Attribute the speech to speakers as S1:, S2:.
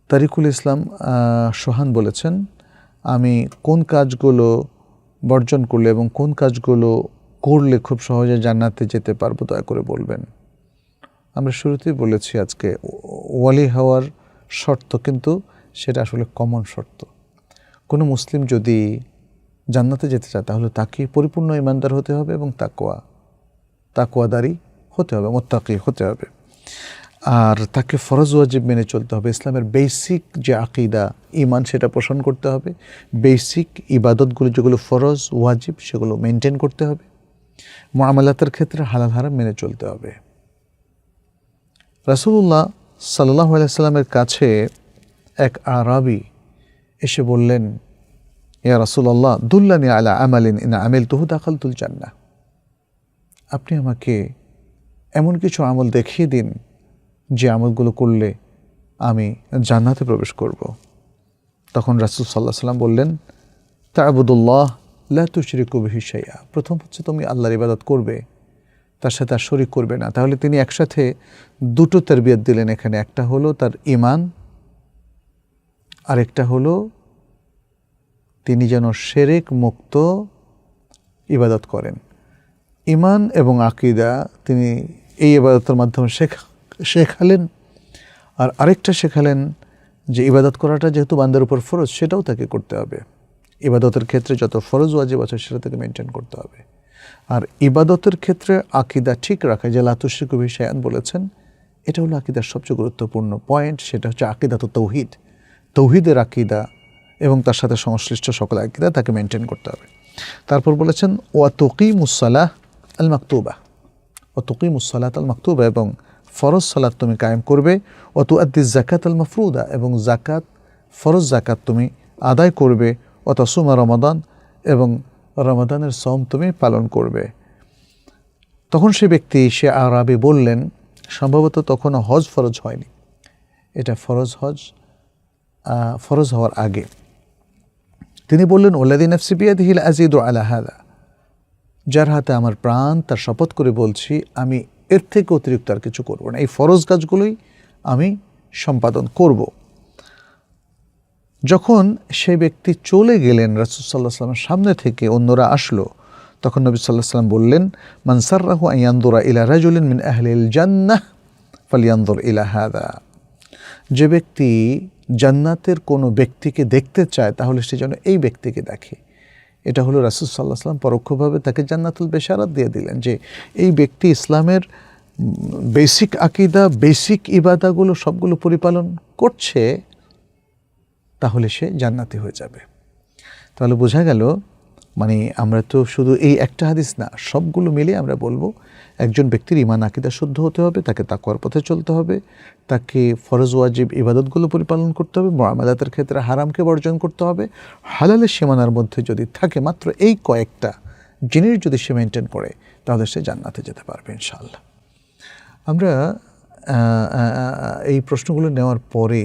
S1: তারিকুল ইসলাম সোহান বলেছেন, আমি কোন কাজগুলো বর্জন করলে এবং কোন কাজগুলো করলে খুব সহজে জান্নাতে যেতে পারবো দয়া করে বলবেন। আমরা শুরুতেই বলেছি আজকে ওয়ালি হওয়ার শর্ত, কিন্তু সেটা আসলে কমন শর্ত। কোনো মুসলিম যদি জান্নাতে যেতে চায় তাহলে তাকে পরিপূর্ণ ইমানদার হতে হবে এবং তাকওয়াদারি হতে হবে, মুত্তাকি হতে হবে। আর তাকে ফরজ ওয়াজিব মেনে চলতে হবে। ইসলামের বেসিক যে আকীদা ঈমান সেটা পোষণ করতে হবে। বেসিক ইবাদতগুলো যেগুলো ফরজ ওয়াজিব সেগুলো মেনটেন করতে হবে। মুআমালাতের ক্ষেত্রে হালাল হারাম মেনে চলতে হবে। রাসূলুল্লাহ সাল্লাল্লাহু আলাইহি সাল্লামের কাছে এক আরাবী এসে বললেন, ইয়া রাসূলুল্লাহ দুল্লানি আলা আমালিন ইন আমিলতুহু দাখালতুল জান্নাহ। আপনি আমাকে এমন কিছু আমল দেখিয়ে দিন যে আমলগুলো করলে আমি জান্নাতে প্রবেশ করব। তখন রাসূল সাল্লাল্লাহু আলাইহি সাল্লাম বললেন, তা'বুদুল্লাহ লা তুশরিকু বিহি শাইআ। প্রথম হচ্ছে তুমি আল্লাহর ইবাদত করবে, তার সাথে আর শরীক করবে না। তাহলে তিনি একসাথে দুটো তারবিয়ত দিলেন এখানে। একটা হলো তার ঈমান, আরেকটা হলো তিনি যেন শিরক মুক্ত ইবাদত করেন। ঈমান এবং আকীদা তিনি এই ইবাদতের মাধ্যমে শেখালেন। আর আরেকটা শেখালেন যে ইবাদত করাটা যেহেতু বান্দার উপর ফরজ, সেটাও তাকে করতে হবে। ইবাদতের ক্ষেত্রে যত ফরজ ওয়াজিব আছে সেটা তাকে মেনটেন করতে হবে। আর ইবাদতের ক্ষেত্রে আকীদা ঠিক রাখা, যে লা তুশরিকু বিহি শাইআন বলেছেন, এটা হলো আকীদার সবচেয়ে গুরুত্বপূর্ণ পয়েন্ট। সেটা হচ্ছে আকীদাতুত তাওহীদ, তাওহীদের আকীদা এবং তার সাথে সংশ্লিষ্ট সকল আকীদা তাকে মেনটেন করতে হবে। তারপর বলেছেন ওয়া তুকিমুস সালাহ আল মাকতুবা, ওয়া তুকিমুস সালাত আল মাকতুবা, এবং ফরজ সালাত তুমি কায়েম করবে। ওয়া তুআদ্দিজ যাকাত আল মাফরুদা, এবং যাকাত ফরজ যাকাত তুমি আদায় করবে। ওয়া তাসুমা রমাদান, এবং রমাদানের সওম তুমি পালন করবে। তখন সে আরাবী বললেন, সম্ভবত তখনও হজ ফরজ হয়নি, এটা ফরজ হওয়ার আগে। তিনি বললেন, ওয়াল্লাযী নাফসি বিয়াদিহি লাআযীদু আলা হাযা, যার হাতে আমার প্রাণ তার শপথ করে বলছি আমি এর থেকে অতিরিক্ত আর কিছু করব না, এই ফরজ কাজগুলোই আমি সম্পাদন করব। যখন সেই ব্যক্তি চলে গেলেন রাসূল সাল্লাল্লাহু আলাইহি ওয়াসাল্লামের সামনে থেকে, অন্যরা আসলো, তখন নবী সাল্লাল্লাহু আলাইহি ওয়াসাল্লাম বললেন, মান সাররাহু আন ইয়ানদুরা ইলা রাজুলিন মিন আহলিল জান্নাহ ফালইয়ানদুর ইলা হাযা। যে ব্যক্তি জান্নাতের কোনো ব্যক্তিকে দেখতে চায় তাহলে সে যেন এই ব্যক্তিকে দেখে। এটা হলো রাসূল সাল্লাল্লাহু আলাইহি ওয়াসাল্লাম পরোক্ষভাবে তাকে জান্নাতুল বেশারাত দিয়ে দিলেন, যে এই ব্যক্তি ইসলামের বেসিক আকীদা, বেসিক ইবাদাগুলো সবগুলো পরিপালন করছে, তাহলে সে জান্নাতি হয়ে যাবে। তাহলে বোঝা গেল, মানে আমরা তো শুধু এই একটা হাদিস না, সবগুলো মিলে আমরা বলবো একজন ব্যক্তির ঈমান আকীদা শুদ্ধ হতে হবে, তাকে তাকওয়ার পথে চলতে হবে, তাকে ফরজ ওয়াজিব ইবাদতগুলো পরিপালন করতে হবে, মুআমালাতের ক্ষেত্রে হারামকে বর্জন করতে হবে। হালালের সীমানার মধ্যে যদি থাকে, মাত্র এই কয়েকটা জিনিস যদি সে মেনটেন করে, তাহলে সে জান্নাতে যেতে পারবে ইনশাআল্লাহ। আমরা এই প্রশ্নগুলো নেওয়ার পরে